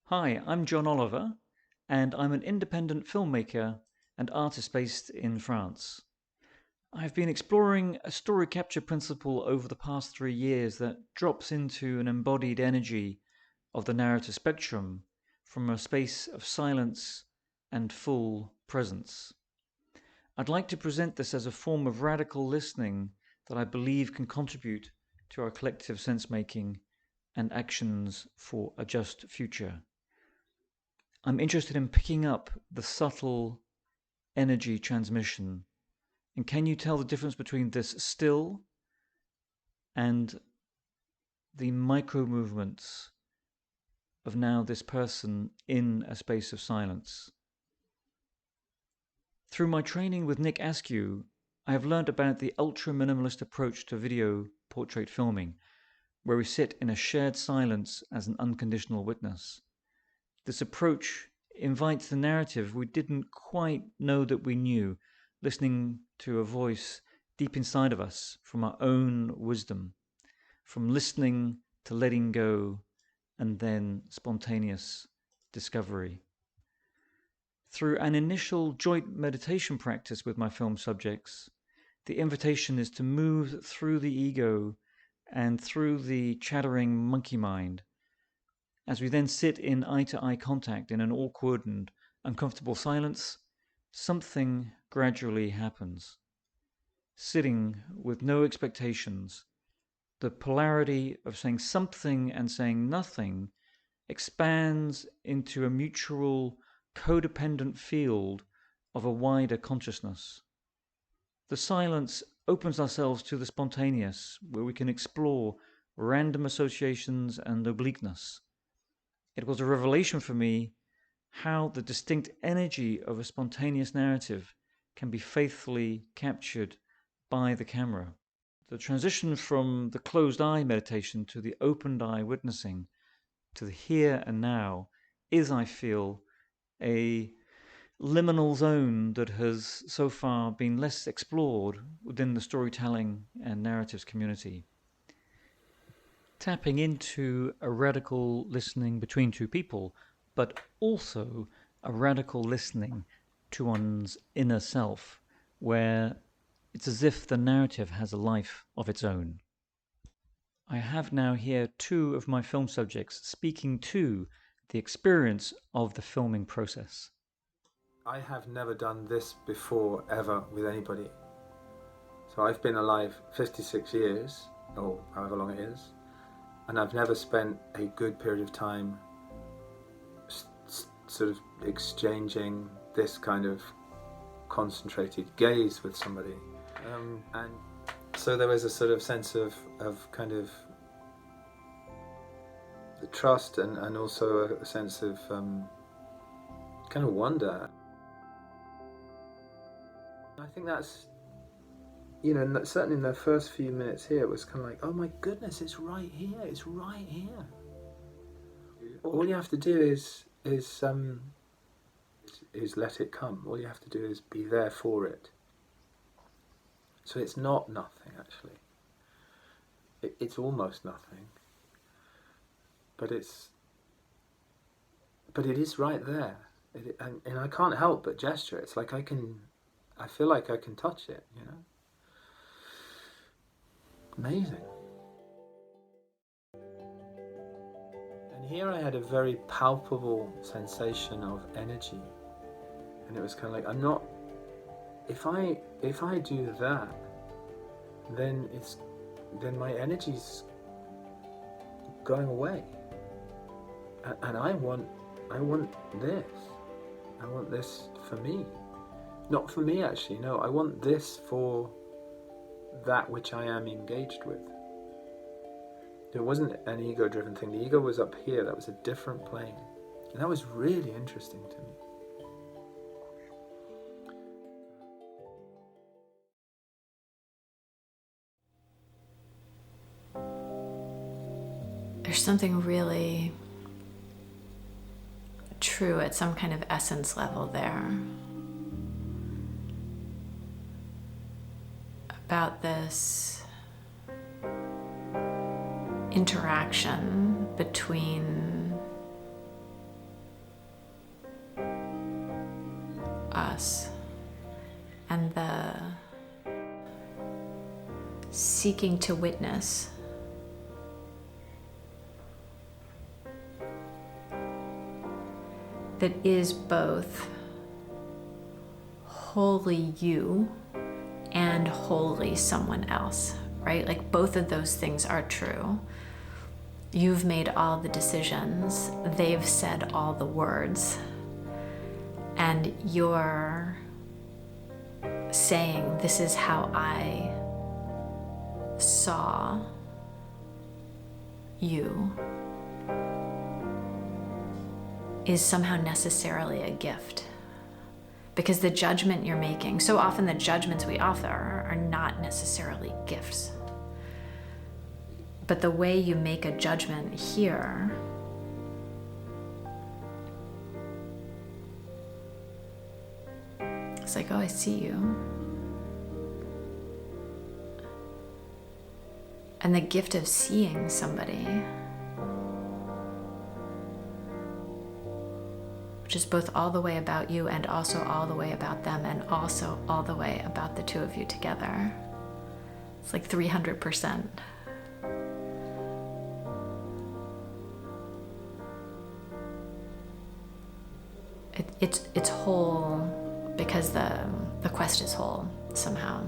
Hi, I'm John Oliver, and I'm an independent filmmaker and artist based in France. I've been exploring a story capture principle over the past 3 years that drops into an embodied energy of the narrative spectrum from a space of silence and full presence. I'd like to present this as a form of radical listening that I believe can contribute to our collective sense-making and actions for a just future. I'm interested in picking up the subtle energy transmission. And can you tell the difference between this still and the micro movements of now this person in a space of silence? Through my training with Nick Askew, I have learned about the ultra-minimalist approach to video portrait filming, where we sit in a shared silence as an unconditional witness. This approach invites the narrative we didn't quite know that we knew, listening to a voice deep inside of us from our own wisdom, from listening to letting go and then spontaneous discovery. Through an initial joint meditation practice with my film subjects, the invitation is to move through the ego and through the chattering monkey mind. As we then sit in eye-to-eye contact in an awkward and uncomfortable silence, something gradually happens. Sitting with no expectations, the polarity of saying something and saying nothing expands into a mutual, codependent field of a wider consciousness. The silence opens ourselves to the spontaneous, where we can explore random associations and obliqueness. It was a revelation for me how the distinct energy of a spontaneous narrative can be faithfully captured by the camera. The transition from the closed eye meditation to the opened eye witnessing to the here and now is, I feel, a liminal zone that has so far been less explored within the storytelling and narratives community. Tapping into a radical listening between two people, but also a radical listening to one's inner self, where it's as if the narrative has a life of its own. I have now here two of my film subjects speaking to the experience of the filming process. I have never done this before, ever, with anybody. So I've been alive 56 years, or however long it is, and I've never spent a good period of time sort of exchanging this kind of concentrated gaze with somebody. And so there was a sort of sense of kind of the trust and also a sense of kind of wonder. I think that's, you know, certainly in the first few minutes here, it was kind of like, oh my goodness, it's right here, it's right here. All you have to do is let it come. All you have to do is be there for it. So it's not nothing, actually. It's almost nothing, but it is right there, and I can't help but gesture. It's like I feel like I can touch it, you know. Amazing. And here I had a very palpable sensation of energy, and it was kind of like, I'm not. If I do that, then my energy's going away, and I want this. I want this for me. Not for me, actually. No, I want this for that which I am engaged with. It wasn't an ego-driven thing. The ego was up here. That was a different plane. And that was really interesting to me. There's something really true at some kind of essence level there about this interaction between process and the seeking to witness that is both wholly you and wholly someone else, right? Like both of those things are true. You've made all the decisions, they've said all the words, and you're saying, this is how I saw you, is somehow necessarily a gift. Because the judgment you're making, so often the judgments we offer are not necessarily gifts. But the way you make a judgment here it's like, oh, I see you. And the gift of seeing somebody, which is both all the way about you and also all the way about them and also all the way about the two of you together. It's like 300%. It's whole because the quest is whole somehow.